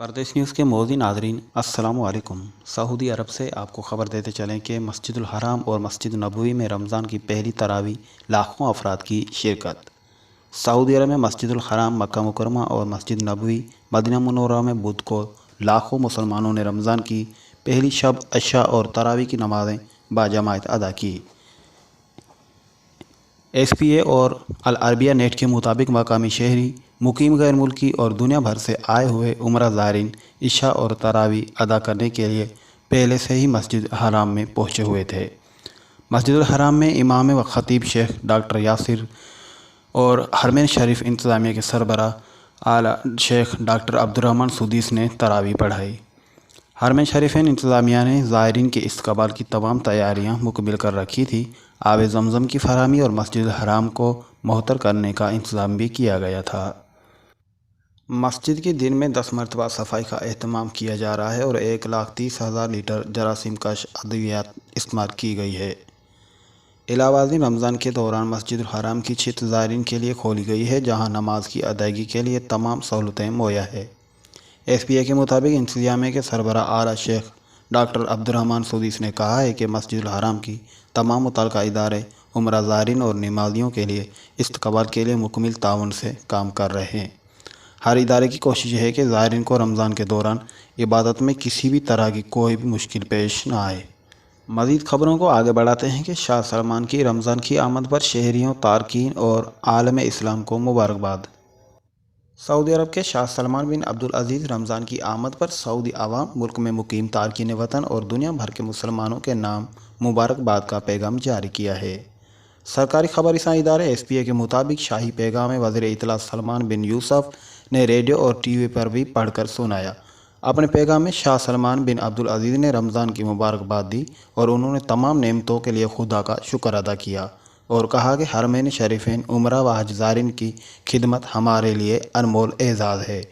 परदेश न्यूज़ के मोदी नाजरीन अस्सलाम वालेकुम। सऊदी अरब से आपको ख़बर देते चलें कि मस्जिदुल हराम और मस्जिद नबवी में रमज़ान की पहली तरावी लाखों अफराद की शिरकत। सऊदी अरब में मस्जिदुल हराम, मक्का मुकरमा और मस्जिद नबवी मदीना मुनव्वरा में बुध को लाखों मुसलमानों ने रमज़ान की पहली शब अशा और तरावी की नमाज़ें बाजमात अदा की। SPA और अल अरबिया नेट के मुताबिक मकामी शहरी, मुकीम गैर मुल्की और दुनिया भर से आए हुए उम्रा ज़ायरीन इशा और तरावी अदा करने के लिए पहले से ही मस्जिद हराम में पहुँचे हुए थे। मस्जिद हराम में इमाम व ख़तीब शेख डॉक्टर यासिर और हरमैन शरीफ इंतज़ामिया के सरबराह आला शेख डॉक्टर अब्दुर्रहमान सुदीस ने तरावी पढ़ाई। हरमैन शरीफैन इंतज़ामिया ने ज़ायरीन के इस्तकबाल की तमाम तैयारियां मुकम्मल कर रखी थी। आब ज़मज़म की फरहमी और मस्जिद हराम को मुअत्तर करने का इंतज़ाम भी किया गया था। मस्जिद की दिन में 10 मरतबा सफाई का एहतमाम किया जा रहा है और 1,30,000 लीटर जरासीम कश अद्वियात इस्तेमाल की गई है। इलावाज़ी रमज़ान के दौरान मस्जिद हराम की छत ज़ायरीन के लिए खोली गई है, जहाँ नमाज की अदायगी के लिए तमाम सहूलतें मुहैया है। SPA के मुताबिक इंतज़ामिया के सरबराह आला शेख डॉक्टर अब्दुर्रहमान सुदीस ने कहा है कि मस्जिद हराम की तमाम मुतल्लिक़ा इदारे उम्रा ज़ायरीन और नमाज़ियों के लिए इस्तकबाल के लिए मुकम्मल ताउन से काम कर रहे हैं। हर इदारे की कोशिश है कि ज़ायरीन को रमज़ान के दौरान इबादत में किसी भी तरह की कोई भी मुश्किल पेश न आए। मज़ीद ख़बरों को आगे बढ़ाते हैं कि शाह सलमान की रमज़ान की आमद पर शहरियों, तारकीन और आलम इस्लाम को मुबारकबाद। सऊदी अरब के शाह सलमान बिन अब्दुल अज़ीज़ रमज़ान की आमद पर सऊदी आवाम, मुल्क में मुकीम तारकीन वतन और दुनिया भर के मुसलमानों के नाम मुबारकबाद का पैगाम जारी किया है। सरकारी खबरसां इदारे SPA के मुताबिक शाही पैगाम में वज़ीर इत्तला सलमान बिन यूसुफ ने रेडियो और TV पर भी पढ़कर सुनाया। अपने पैगाम में शाह सलमान बिन अब्दुल अज़ीज़ ने रमज़ान की मुबारकबाद दी और उन्होंने तमाम नेमतों के लिए खुदा का शुक्र अदा किया और कहा कि हरमैन शरीफैन उम्रा व हज ज़ायरीन की खिदमत हमारे लिए अनमोल एज़ाज़ है।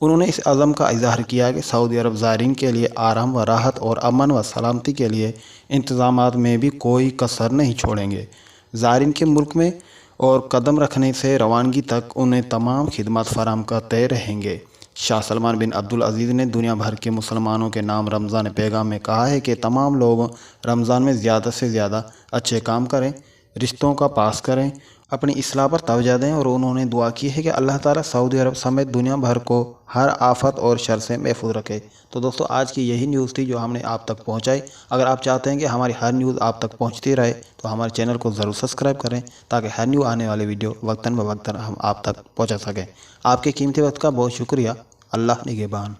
उन्होंने इस अज़म का इज़हार किया कि सऊदी अरब ज़ायरीन के लिए आराम व राहत और अमन व सलामती के लिए इंतज़ामात में भी कोई कसर नहीं छोड़ेंगे। ज़ायरीन के मुल्क में और कदम रखने से रवानगी तक उन्हें तमाम खिदमत फराहम करते रहेंगे। शाह सलमान बिन अब्दुल अज़ीज़ ने दुनिया भर के मुसलमानों के नाम रमज़ान पैगाम में कहा है कि तमाम लोग रमज़ान में ज़्यादा से ज़्यादा अच्छे काम करें, रिश्तों का पास करें, अपनी इस्लाह पर तवज्जो दें और उन्होंने दुआ की है कि अल्लाह ताला सऊदी अरब समेत दुनिया भर को हर आफत और शर से महफूज रखे। तो दोस्तों, आज की यही न्यूज़ थी जो हमने आप तक पहुंचाई। अगर आप चाहते हैं कि हमारी हर न्यूज़ आप तक पहुंचती रहे तो हमारे चैनल को ज़रूर सब्सक्राइब करें, ताकि हर न्यू आने वाली वीडियो वक्तन ब वक्तन हम आप तक पहुँचा सकें। आपके कीमती वक्त का बहुत शुक्रिया। अल्लाह निगहबान।